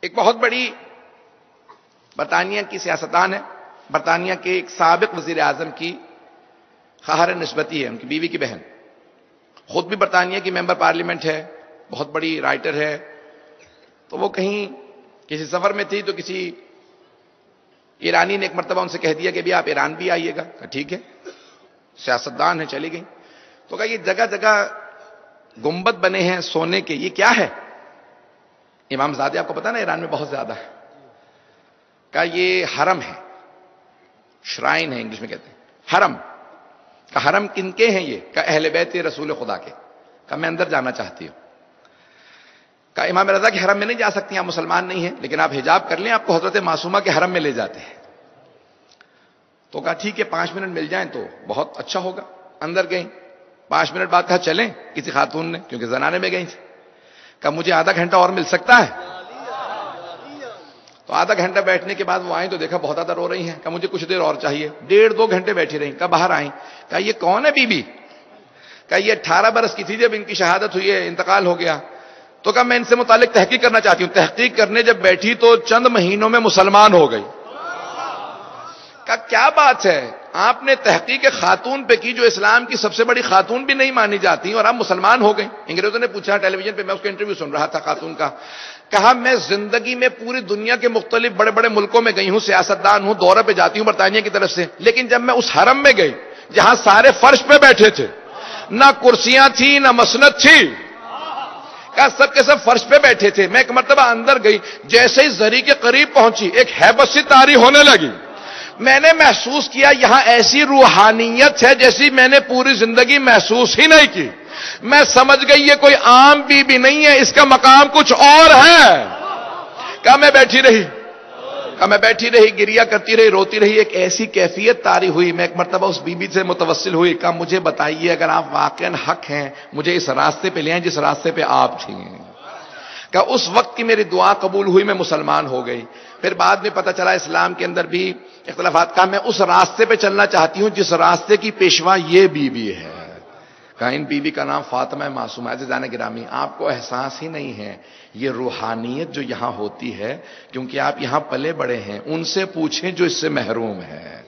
ایک بہت بڑی برطانیہ کی سیاستدان ہے، برطانیہ کے ایک سابق وزیر اعظم کی خواہر نسبتی ہے، ان کی بیوی کی بہن، خود بھی برطانیہ کی ممبر پارلیمنٹ ہے، بہت بڑی رائٹر ہے۔ تو وہ کہیں کسی سفر میں تھی تو کسی ایرانی نے ایک مرتبہ ان سے کہہ دیا کہ بھی آپ ایران بھی آئیے گا، کہا ٹھیک ہے، سیاستدان ہے، چلی گئی۔ تو کہا یہ جگہ جگہ گنبد بنے ہیں سونے کے، یہ کیا ہے؟ امام زادے آپ کو پتا نا ایران میں بہت زیادہ ہے، کہا یہ حرم ہے، شرائن ہے انگلش میں کہتے ہیں، حرم۔ کہا حرم کن کے ہیں یہ؟ کہا اہل بیت رسول خدا کے۔ کہا میں اندر جانا چاہتی ہوں۔ کہا امام رضا کے حرم میں نہیں جا سکتی، آپ مسلمان نہیں ہیں، لیکن آپ حجاب کر لیں، آپ کو حضرت معصومہ کے حرم میں لے جاتے ہیں۔ تو کہا ٹھیک ہے 5 منٹ مل جائیں تو بہت اچھا ہوگا۔ اندر گئیں، 5 منٹ بعد کہا چلیں، کسی خاتون نے، کیونکہ زنانے میں گئی تھی، کہا مجھے آدھا گھنٹہ اور مل سکتا ہے؟ تو آدھا گھنٹہ بیٹھنے کے بعد وہ آئیں تو دیکھا بہت زیادہ رو رہی ہیں، کہا مجھے کچھ دیر اور چاہیے۔ 1.5-2 گھنٹے بیٹھی رہیں، کہا باہر آئیں، کہا یہ کون ہے بی بی؟ کہا یہ 18 برس کی تھی جب ان کی شہادت ہوئی ہے، انتقال ہو گیا۔ تو کہا میں ان سے متعلق تحقیق کرنا چاہتی ہوں۔ تحقیق کرنے جب بیٹھی تو چند مہینوں میں مسلمان ہو گئی۔ کہا کیا بات ہے، آپ نے تحقیق خاتون پہ کی جو اسلام کی سب سے بڑی خاتون بھی نہیں مانی جاتی اور آپ مسلمان ہو گئے۔ انگریزوں نے پوچھا ٹیلی ویژن پہ، میں اس کا انٹرویو سن رہا تھا خاتون کا، کہا میں زندگی میں پوری دنیا کے مختلف بڑے بڑے ملکوں میں گئی ہوں، سیاستدان ہوں، دورے پہ جاتی ہوں برطانیہ کی طرف سے، لیکن جب میں اس حرم میں گئی جہاں سارے فرش پہ بیٹھے تھے، نہ کرسیاں تھی نہ مسند تھی، کہا سب کے سب فرش پہ بیٹھے تھے، میں ایک مرتبہ اندر گئی، جیسے ہی زری کے قریب پہنچی ایک ہیبت سی طاری ہونے لگی، میں نے محسوس کیا یہاں ایسی روحانیت ہے جیسی میں نے پوری زندگی محسوس ہی نہیں کی۔ میں سمجھ گئی یہ کوئی عام بی بی نہیں ہے، اس کا مقام کچھ اور ہے۔ کہا میں بیٹھی رہی، گریا کرتی رہی، روتی رہی، ایک ایسی کیفیت طاری ہوئی، میں ایک مرتبہ اس بی بی سے متوسل ہوئی، کہا مجھے بتائیے اگر آپ واقعاً حق ہیں مجھے اس راستے پہ لے آئیں جس راستے پہ آپ تھیں۔ کہا اس وقت کی میری دعا قبول ہوئی، میں مسلمان ہو گئی۔ پھر بعد میں پتہ چلا اسلام کے اندر بھی اختلافات، کہا میں اس راستے پہ چلنا چاہتی ہوں جس راستے کی پیشوا یہ بی بی ہے۔ کہا ان بی بی کا نام فاطمہ معصومہ۔ عزیزان گرامی، آپ کو احساس ہی نہیں ہے یہ روحانیت جو یہاں ہوتی ہے، کیونکہ آپ یہاں پلے بڑے ہیں، ان سے پوچھیں جو اس سے محروم ہے۔